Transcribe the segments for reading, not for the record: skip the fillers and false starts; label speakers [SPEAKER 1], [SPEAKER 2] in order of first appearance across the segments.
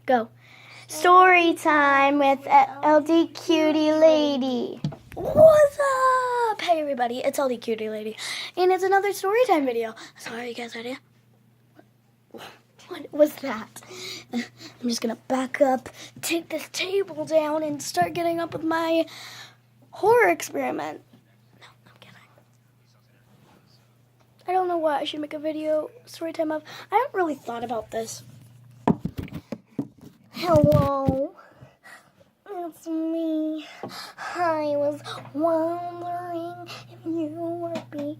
[SPEAKER 1] Go. Story time with ldcuteylady. What's up? Hey everybody, it's ldcuteylady, and it's another story time video. Sorry, you guys, idea. What was that? I'm just gonna back up, take this table down, and start getting up with my horror experiment. No, I'm kidding. I don't know what I should make a video story time of. I haven't really thought about this. Hello, it's me. I was wondering if you would be.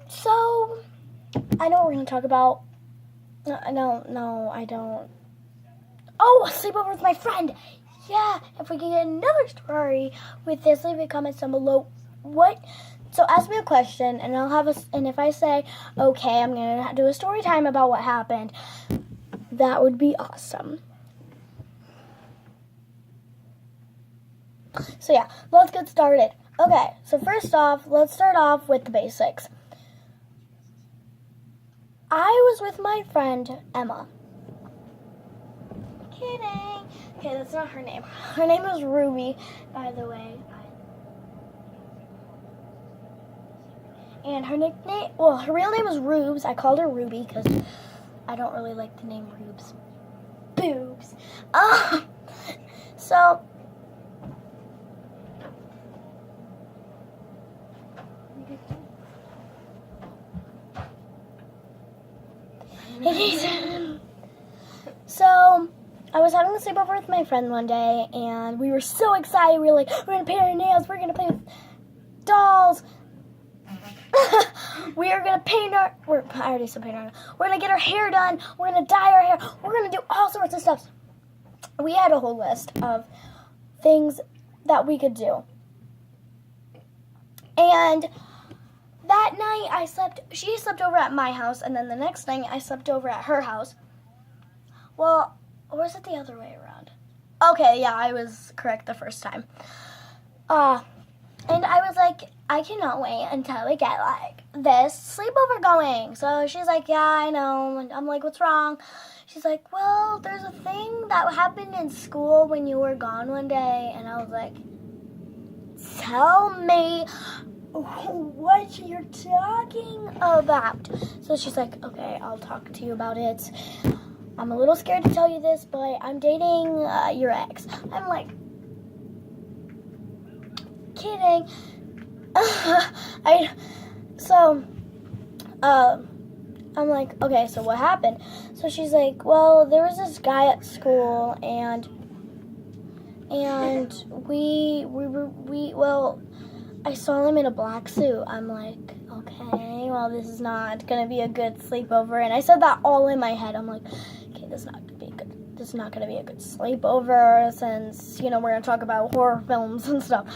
[SPEAKER 1] So, I know we're going to talk about. No, I don't. Oh, a sleepover with my friend. Yeah, if we can get another story with this, leave a comment down below. What? So ask me a question, and I'll have and if I say, okay, I'm going to do a story time about what happened, that would be awesome. So yeah, let's get started. Okay, so first off, let's start off with the basics. I was with my friend, Emma. Kidding. Okay, that's not her name. Her name is Ruby, by the way. And her nickname, well, her real name is Rubes. I called her Ruby because I don't really like the name Rubes. Boobs. So, I was having a sleepover with my friend one day, and we were so excited. We were like, we're going to paint our nails. We're going to play with dolls. We are going to paint I already said paint our nails. We're going to get our hair done. We're going to dye our hair. We're going to do all sorts of stuff. We had a whole list of things that we could do. And that night she slept over at my house, and then the next night I slept over at her house. Well, or was it the other way around? Okay, yeah, I was correct the first time. And I was like, I cannot wait until we get, like, this sleepover going. So she's like, yeah, I know. And I'm like, what's wrong? She's like, well, there's a thing that happened in school when you were gone one day. And I was like, tell me what you're talking about. So she's like, okay, I'll talk to you about it. I'm a little scared to tell you this, but I'm dating your ex. I'm like, kidding. I'm like, okay, so what happened? So she's like, well, there was this guy at school, and I saw him in a black suit. I'm like, okay, well, this is not gonna be a good sleepover. And I said that all in my head. I'm like, okay, this is not gonna be a good sleepover, since, you know, we're gonna talk about horror films and stuff.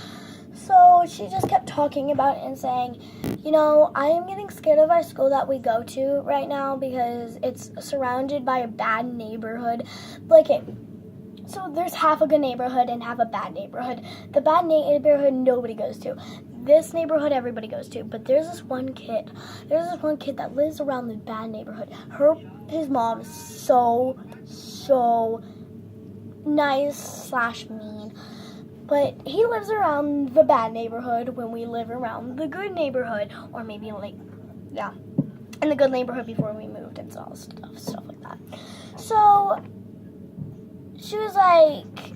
[SPEAKER 1] So she just kept talking about it and saying, you know, I am getting scared of our school that we go to right now because it's surrounded by a bad neighborhood. Like, so there's half a good neighborhood and half a bad neighborhood. The bad neighborhood nobody goes to. This neighborhood everybody goes to. But there's this one kid that lives around the bad neighborhood. His mom is so nice / mean. But he lives around the bad neighborhood when we live around the good neighborhood. Or maybe, like, yeah, in the good neighborhood before we moved and all stuff like that. So she was like,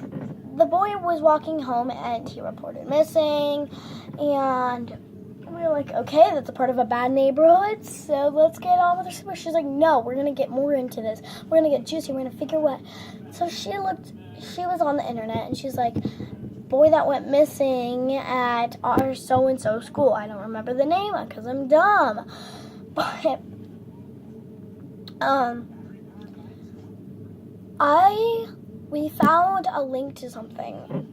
[SPEAKER 1] the boy was walking home and he reported missing. And we were like, okay, that's a part of a bad neighborhood, so let's get on with her. She's like, no, we're going to get more into this. We're going to get juicy. We're going to figure what. So she was on the internet, and she's like, boy that went missing at our so-and-so school. I don't remember the name because I'm dumb. But, we found a link to something.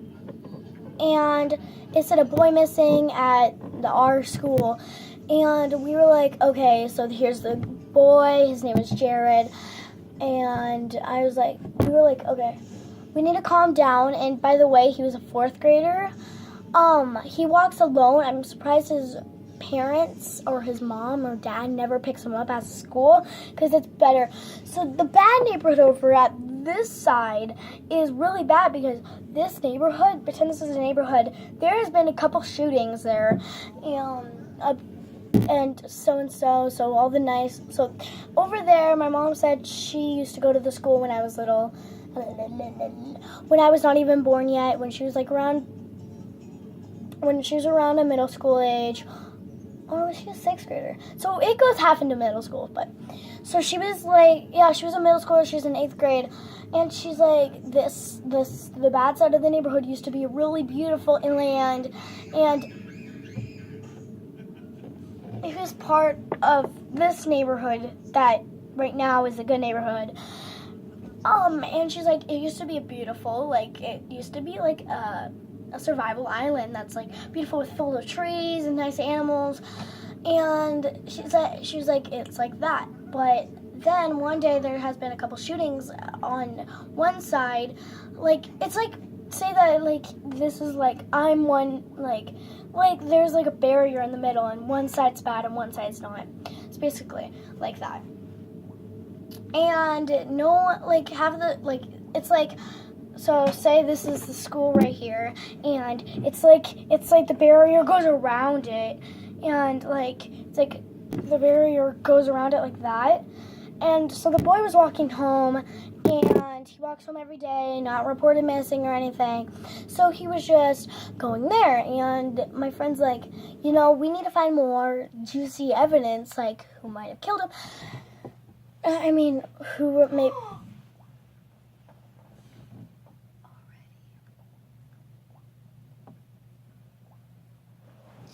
[SPEAKER 1] And it said a boy missing at our school. And we were like, okay, so here's the boy. His name is Jared. And we were like, okay, we need to calm down. And by the way, he was a 4th grader. He walks alone. I'm surprised his parents or his mom or dad never picks him up at school because it's better. So the bad neighborhood over at this side is really bad because this neighborhood, pretend this is a neighborhood, there has been a couple shootings there, and so all the nice, so over there, my mom said she used to go to the school when I was little, when I was not even born yet, when she was around a middle school age, or was she a 6th grader? So it goes half into middle school, but, so she was she was a middle schooler, she was in 8th grade, and she's the bad side of the neighborhood used to be really beautiful inland, and it was part of this neighborhood that right now is a good neighborhood. And she's like, it used to be beautiful, it used to be a survival island that's beautiful with full of trees and nice animals. And she was like, it's like that. But then one day there has been a couple shootings on one side. It's say that this is I'm one there's a barrier in the middle and one side's bad and one side's not. It's basically like that. And it's so say this is the school right here, and it's the barrier goes around it, and the barrier goes around it like that. And so the boy was walking home, and he walks home every day, not reported missing or anything. So he was just going there, and my friend's we need to find more juicy evidence, who might have killed him. I mean, who may...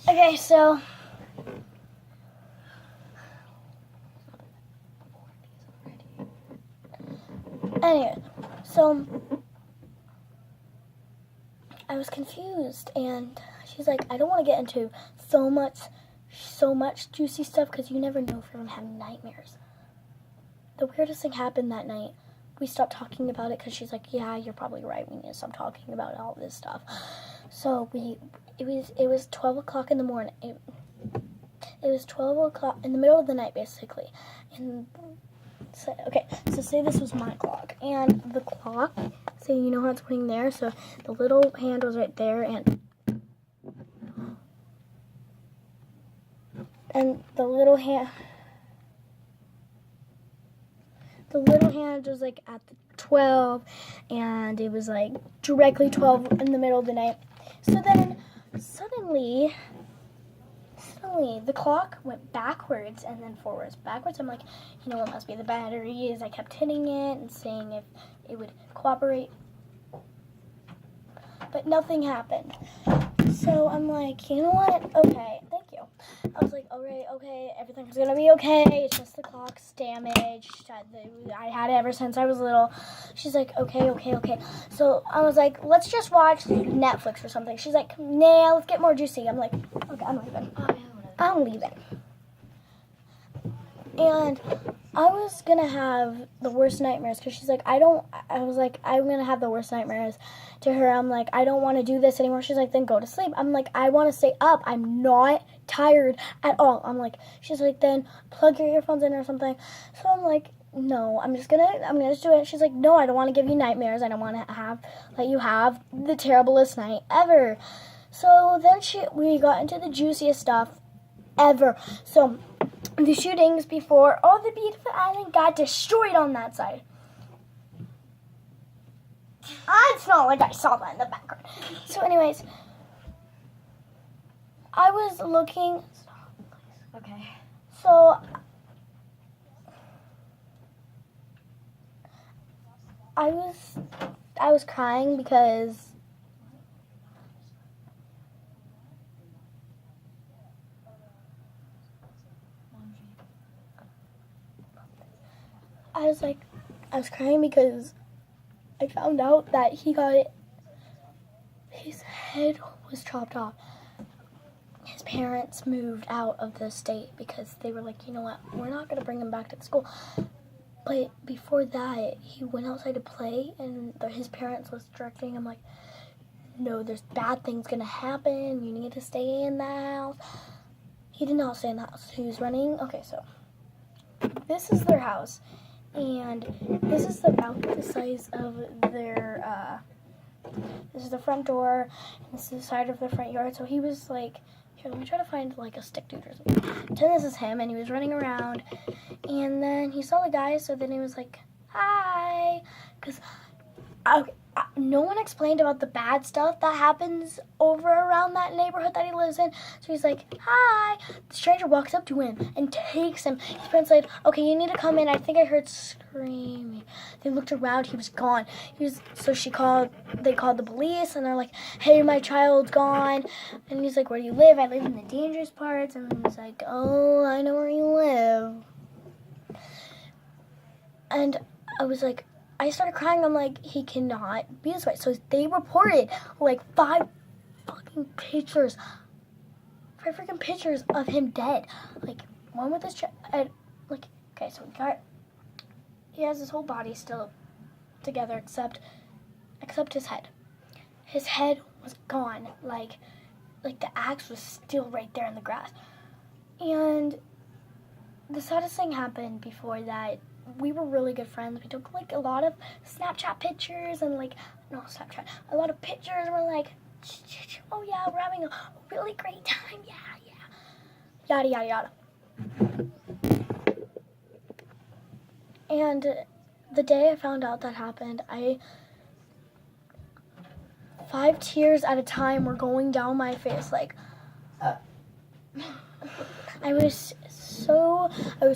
[SPEAKER 1] Okay, so... Anyway, so... I was confused, and she's like, I don't want to get into so much juicy stuff, because you never know if you're going to have nightmares. The weirdest thing happened that night. We stopped talking about it because she's like, yeah, you're probably right. We need to stop talking about all this stuff. So it was 12 o'clock in the morning. It was 12 o'clock in the middle of the night, basically. And so say this was my clock. And the clock, so you know how it's pointing there. So the little hand was right there, and the little hand... The little hand was at the 12, and it was directly 12 in the middle of the night. So then suddenly the clock went backwards and then forwards. Backwards, I'm like, it must be the batteries. I kept hitting it and seeing if it would cooperate, but nothing happened. So I'm like, you know what? Okay, thank you. I was like, all right, okay, everything's gonna be okay. It's just the clock's damaged. I had it ever since I was little. She's like, okay. So I was like, let's just watch Netflix or something. She's like, nah, let's get more juicy. I'm like, okay, I'm leaving. I'm leaving. And I was gonna have the worst nightmares because she's like, I'm gonna have the worst nightmares. To her, I'm like, I don't want to do this anymore. She's like, then go to sleep. I'm like, I want to stay up. I'm not tired at all. She's like, then plug your earphones in or something. So I'm like, no, I'm gonna just do it. She's like, no, I don't want to give you nightmares. I don't want to let you have the terriblest night ever. So then we got into the juiciest stuff ever. So the shootings before, the beautiful island got destroyed on that side. It's not like I saw that in the background. So anyways, I was looking... Stop, please. Okay. So I was crying because I was crying because I found out that his head was chopped off. His parents moved out of the state because they were like, you know what, we're not going to bring him back to the school. But before that, he went outside to play, and his parents was directing him like, no, there's bad things going to happen. You need to stay in the house. He did not stay in the house. He was running. Okay, so this is their house, and this is about the size of their. This is the front door, and this is the side of the front yard. So he was like, here, let me try to find like a stick dude or something. Pretend this is him, and he was running around, and then he saw the guy. So then he was like, hi, because no one explained about the bad stuff that happens over around that neighborhood that he lives in. So he's like, hi. The stranger walks up to him and takes him. His parents said, okay, you need to come in. I think I heard screaming. They looked around. He was gone. They called the police, and they're like, hey, my child's gone. And he's like, where do you live? I live in the dangerous parts. And he's like, oh, I know where you live. And I was like, I started crying. I'm like, he cannot be this way. So they reported like 5 freaking pictures of him dead. Like, one with his chest. Like, okay, so he has his whole body still together except his head. His head was gone. Like the axe was still right there in the grass. And the saddest thing happened before that. We were really good friends. We took like a lot of Snapchat pictures and a lot of pictures. And we're like, oh yeah, we're having a really great time. Yeah. Yada, yada, yada. And the day I found out that happened, 5 tears at a time were going down my face. Like, I was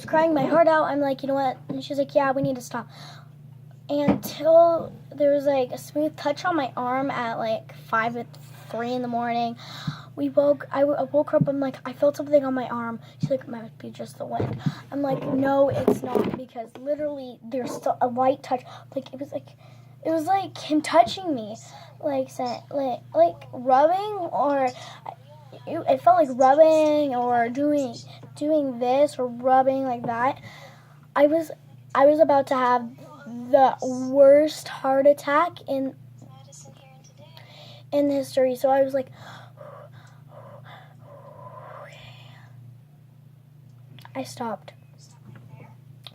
[SPEAKER 1] crying my heart out. I'm like, you know what? And she's like, yeah, we need to stop. Until there was like a smooth touch on my arm at like 3 in the morning. I woke her up. I'm like, I felt something on my arm. She's like, it might be just the wind. I'm like, no, it's not, because literally there's still a light touch. Like it was like him touching me, like rubbing, or it felt like rubbing or doing this or rubbing like that. I was about to have the worst heart attack in history. So I was like, I stopped.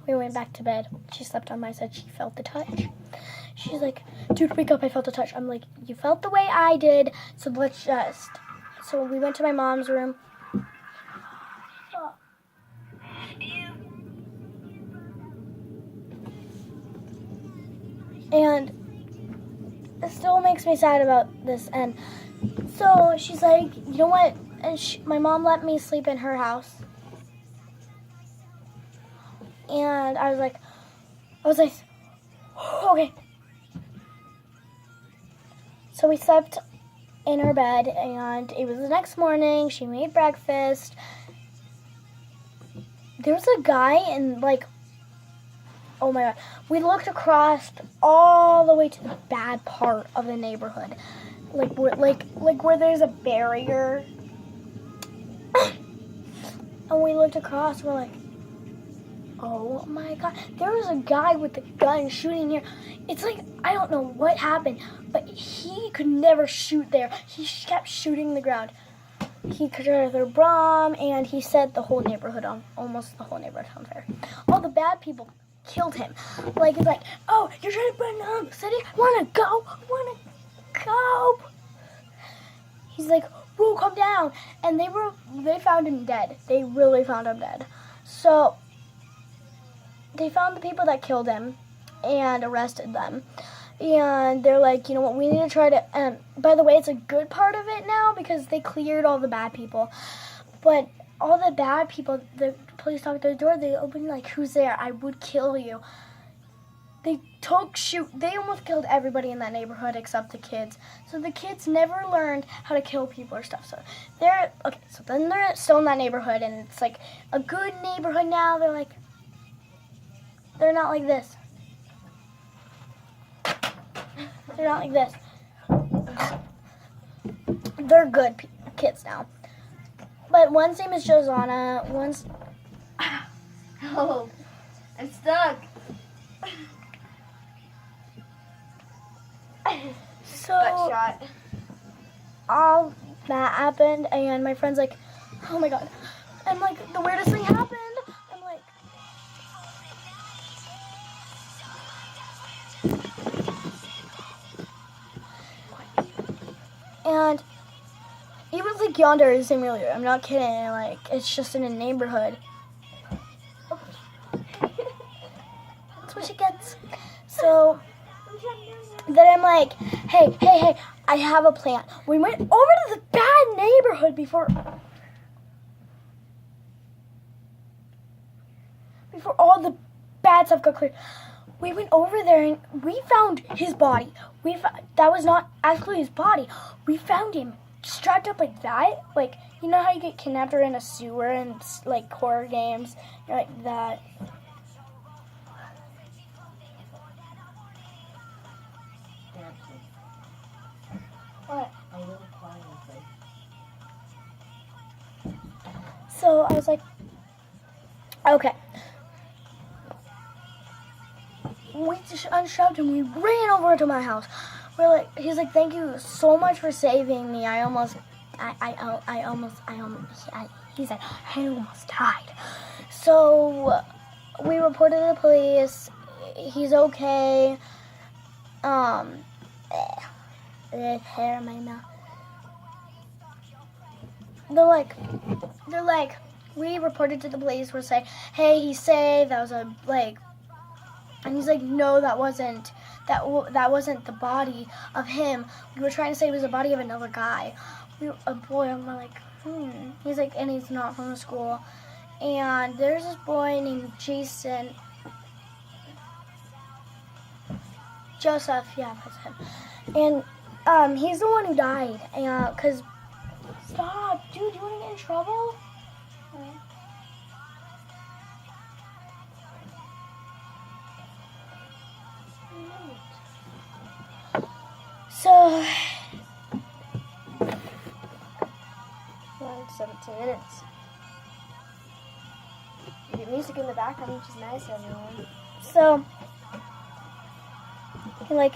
[SPEAKER 1] We went back to bed. She slept on my side. She felt the touch. She's like, dude, wake up. I felt the touch. I'm like, you felt the way I did. So let's just. So we went to my mom's room. And it still makes me sad about this. And so she's like, you know what? And my mom let me sleep in her house. And I was like, okay. So we slept in her bed, and it was the next morning. She made breakfast. There was a guy, and like, oh my god, we looked across all the way to the bad part of the neighborhood, like where there's a barrier. And we looked across. We're like, oh my god, there was a guy with a gun shooting here. It's like, I don't know what happened, but he could never shoot there. He kept shooting the ground. He could throw a bomb, and he set almost the whole neighborhood on fire. All the bad people killed him. Like, it's like, oh, you're trying to burn down the city? Wanna go? He's like, whoa, calm down. And they found him dead. They really found him dead. So they found the people that killed him and arrested them. And they're like, you know what, we need to try to, by the way, it's a good part of it now because they cleared all the bad people. But all the bad people, the police knocked at the door, they opened like, who's there? I would kill you. They almost killed everybody in that neighborhood except the kids. So the kids never learned how to kill people or stuff. So then they're still in that neighborhood, and it's like a good neighborhood now. They're not like this. They're not like this. They're good kids now. But one's name is Josanna. One's...
[SPEAKER 2] Oh, I'm stuck.
[SPEAKER 1] So
[SPEAKER 2] Got shot.
[SPEAKER 1] all that happened, and my friend's like, oh my god. And like the weirdest thing happened. I'm like, and he was like yonder in simulator. I'm not kidding. Like it's just in a neighborhood. That's what she gets. So then I'm like, hey, I have a plan. We went over to the bad neighborhood before all the bad stuff got cleared. We went over there and we found his body. That was not actually his body. We found him strapped up like that. Like, you know how you get kidnapped or in a sewer and like horror games? You're like that. What? So I was like, okay. We just unshoved him. We ran over to my house. He's like, thank you so much for saving me. He said, I almost died. So we reported to the police. He's okay. There's hair in my mouth. They're like, we reported to the police. We're saying, hey, he's safe. That was and he's like, no, that wasn't the body of him. We were trying to say it was the body of another guy. A boy. I'm like, He's like, and he's not from the school. And there's this boy named Jason. Joseph, yeah, that's him. And he's the one who died. And cause, stop, dude, you wanna get in trouble? So, 17 minutes. You get music in the background, which is nice, everyone. So, like,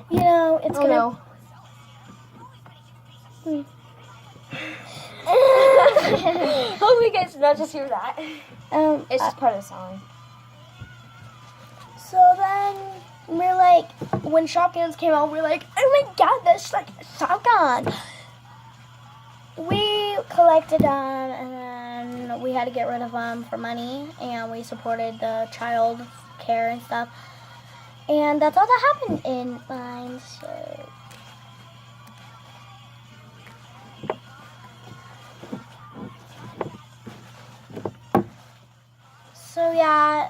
[SPEAKER 1] you know, it's gonna.
[SPEAKER 2] No. Hope you guys did not just hear that. It's just part of the song.
[SPEAKER 1] So then we're like, when shotguns came out, we're like, oh my god, that's like a shotgun. We collected them, and then we had to get rid of them for money, and we supported the child care and stuff. And that's all that happened in mine. So yeah,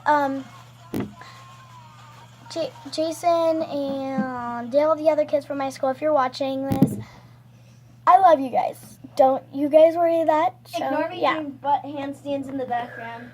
[SPEAKER 1] Jason and all the other kids from my school, if you're watching this, I love you guys. Don't you guys worry that.
[SPEAKER 2] Ignore me doing butt handstands in the background.